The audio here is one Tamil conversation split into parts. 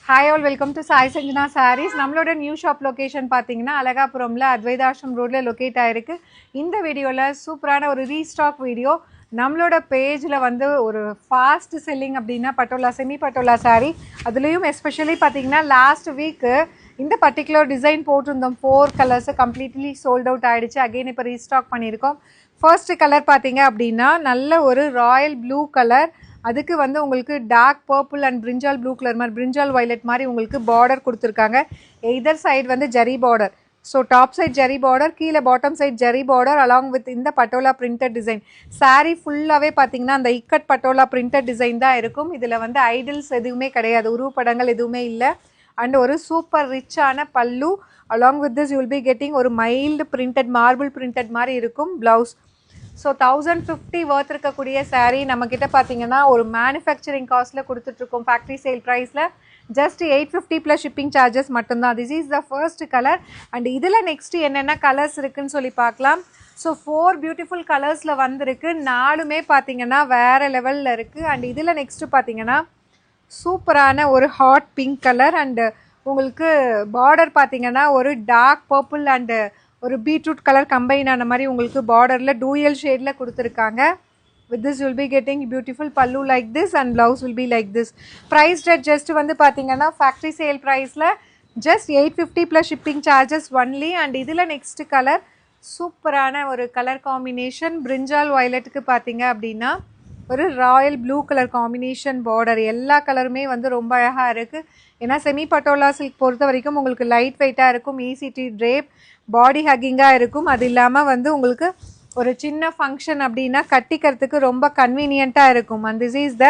Hi all, welcome to Sai Sanjana Sarees. நம்மளோட நியூ ஷாப் லொகேஷன் பார்த்தீங்கன்னா அழகாபுரம்ல அத்வைதாஷ்ரம் ரோட்ல லொகேட் ஆயிருக்கு. இந்த வீடியோல சூப்பரான ஒரு ரீஸ்டாக் வீடியோ. நம்மளோட பேஜ்ல வந்து ஒரு ஃபாஸ்ட் செல்லிங் அப்படின்னா பட்டோலா செமி பட்டோலா சாரீ. அதுலேயும் எஸ்பெஷலி பார்த்தீங்கன்னா லாஸ்ட் வீக்கு இந்த பர்டிகுலர் டிசைன் போட்டிருந்தோம். 4 கலர்ஸ் கம்ப்ளீட்லி சோல்ட் அவுட் ஆகிடுச்சு. அகெயின் இப்போ ரீஸ்டாக் பண்ணியிருக்கோம். ஃபர்ஸ்ட் கலர் பார்த்தீங்க அப்படின்னா நல்ல ஒரு ராயல் ப்ளூ கலர். அதுக்கு வந்து உங்களுக்கு டார்க் பர்பிள் அண்ட் பிரிஞ்சால் ப்ளூ கலர் மாதிரி பிரிஞ்சால் வயலட் மாதிரி உங்களுக்கு பார்டர் கொடுத்துருக்காங்க. எய்தர் சைடு வந்து zari border. So top side zari border, கீழே bottom side zari border along with இந்த பட்டோலா பிரிண்டட் டிசைன். சாரீ ஃபுல்லாகவே பார்த்தீங்கன்னா அந்த இக்கட் பட்டோலா பிரிண்டட் டிசைன் தான் இருக்கும். இதில் வந்து ஐடில்ஸ் எதுவுமே கிடையாது, உருவப்படங்கள் எதுவுமே இல்லை. அண்ட் ஒரு சூப்பர் ரிச்சான பல்லு. Along with this you will be getting ஒரு மைல்டு பிரிண்டட் மார்பிள் பிரிண்டட் மாதிரி இருக்கும் ப்ளவுஸ். ஸோ 1050 வர்த் இருக்கக்கூடிய சாரீ நம்மக்கிட்ட பார்த்தீங்கன்னா ஒரு மேனுஃபேக்சரிங் காஸ்ட்டில் கொடுத்துட்ருக்கோம். ஃபேக்ட்ரி சேல் ப்ரைஸில் ஜஸ்ட் 850 ப்ளஸ் ஷிப்பிங் சார்ஜஸ் மட்டும்தான். This is the first colour. And இதில் நெக்ஸ்ட்டு என்னென்ன கலர்ஸ் இருக்குதுன்னு சொல்லி பார்க்கலாம். ஸோ 4 பியூட்டிஃபுல் கலர்ஸில் வந்திருக்கு. 4மே பார்த்தீங்கன்னா வேறு லெவலில் இருக்குது. அண்ட் இதில் நெக்ஸ்ட்டு பார்த்தீங்கன்னா சூப்பரான ஒரு ஹாட் பிங்க் கலர். அண்டு உங்களுக்கு பார்டர் பார்த்தீங்கன்னா ஒரு டார்க் பர்பிள் அண்டு ஒரு பீட்ரூட் கலர் கம்பைன் ஆன மாதிரி உங்களுக்கு பார்டரில் டூயல் ஷேடில் கொடுத்துருக்காங்க. With this will be getting beautiful pallu like this and blouse will be like this. Price rate just வந்து பார்த்தீங்கன்னா ஃபேக்ட்ரி சேல் ப்ரைஸில் just 850 plus shipping charges only. And இதில் நெக்ஸ்ட் கலர் சூப்பரான ஒரு கலர் காம்பினேஷன். பிரிஞ்சால் வயலட்டுக்கு பார்த்தீங்க அப்படின்னா ஒரு royal blue colour combination border. எல்லா கலருமே வந்து ரொம்ப அழகாக இருக்குது. ஏன்னா செமி பட்டோலா சில்க் பொறுத்த வரைக்கும் உங்களுக்கு லைட் வெயிட்டாக இருக்கும், ஈஸி டு ட்ரேப், பாடி ஹக்கிங்காக இருக்கும். அது இல்லாமல் வந்து உங்களுக்கு ஒரு சின்ன ஃபங்க்ஷன் அப்படின்னா கட்டிக்கிறதுக்கு ரொம்ப கன்வீனியண்ட்டாக இருக்கும். And this is the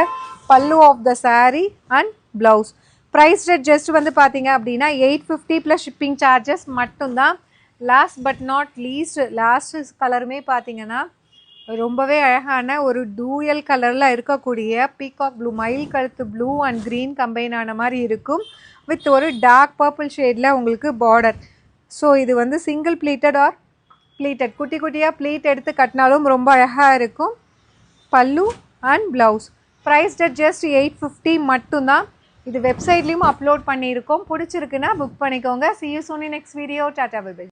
pallu of the sari and blouse. Price rate just வந்து பார்த்தீங்க அப்படின்னா 850 ப்ளஸ் ஷிப்பிங் சார்ஜஸ் மட்டும்தான். Last but not least last கலருமே பார்த்தீங்கன்னா ரொம்பவே அழகான ஒரு டூயல் கலரில் இருக்கக்கூடிய பீகாக் ப்ளூ, மயில் கழுத்து ப்ளூ அண்ட் க்ரீன் கம்பைன் ஆன மாதிரி இருக்கும். வித் ஒரு டார்க் பர்பிள் ஷேடில் உங்களுக்கு பார்டர். ஸோ இது வந்து சிங்கிள் ப்ளீட்டட் ஆர் ப்ளீட்டட், குட்டி குட்டியாக ப்ளீட் எடுத்து கட்டினாலும் ரொம்ப அழகாக இருக்கும். பல்லு அண்ட் ப்ளவுஸ். ப்ரைஸ் ஜஸ்ட் 850 மட்டும்தான். இது வெப்சைட்லேயும் அப்லோட் பண்ணியிருக்கோம். பிடிச்சிருக்குன்னா புக் பண்ணிக்கோங்க. See you soon in next video. Tata, bye bye.